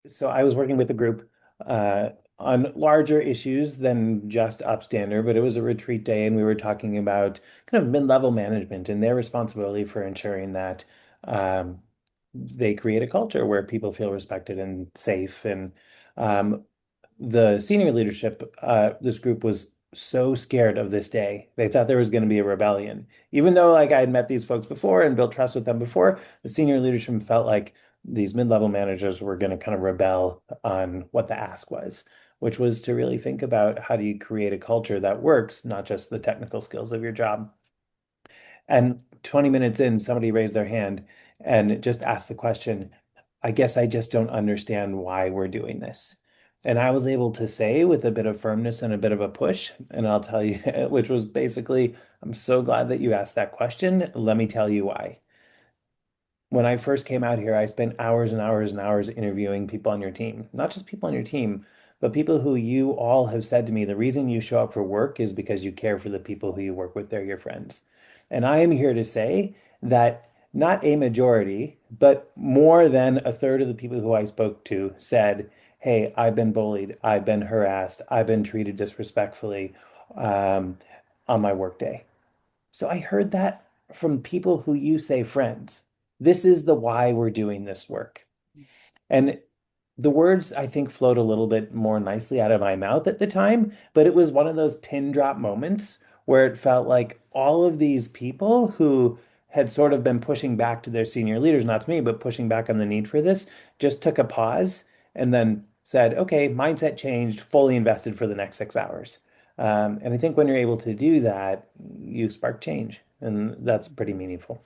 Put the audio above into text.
So I was working with a group on larger issues than just Upstander, but it was a retreat day, and we were talking about kind of mid-level management and their responsibility for ensuring that um, they create a culture where people feel respected and safe. And um, the senior leadership, this group was so scared of this day. They thought there was going to be a rebellion. Even though like I had met these folks before and built trust with them before, the senior leadership felt like these mid-level managers were going to kind of rebel on what the ask was, which was to really think about how do you create a culture that works, not just the technical skills of your job. And 20 minutes in, somebody raised their hand and just asked the question, I guess I just don't understand why we're doing this. And I was able to say with a bit of firmness and a bit of a push, and I'll tell you, which was basically, I'm so glad that you asked that question. Let me tell you why. When I first came out here, I spent hours and hours and hours interviewing people on your team, not just people on your team, but people who you all have said to me, the reason you show up for work is because you care for the people who you work with, they're your friends. And I am here to say that not a majority, but more than a third of the people who I spoke to said, hey, I've been bullied, I've been harassed, I've been treated disrespectfully um, on my workday. So I heard that from people who you say friends. This is the why we're doing this work. And the words I think flowed a little bit more nicely out of my mouth at the time, but it was one of those pin drop moments where it felt like all of these people who had sort of been pushing back to their senior leaders, not to me, but pushing back on the need for this, just took a pause and then said, okay, mindset changed, fully invested for the next 6 hours. And I think when you're able to do that, you spark change, and that's pretty meaningful.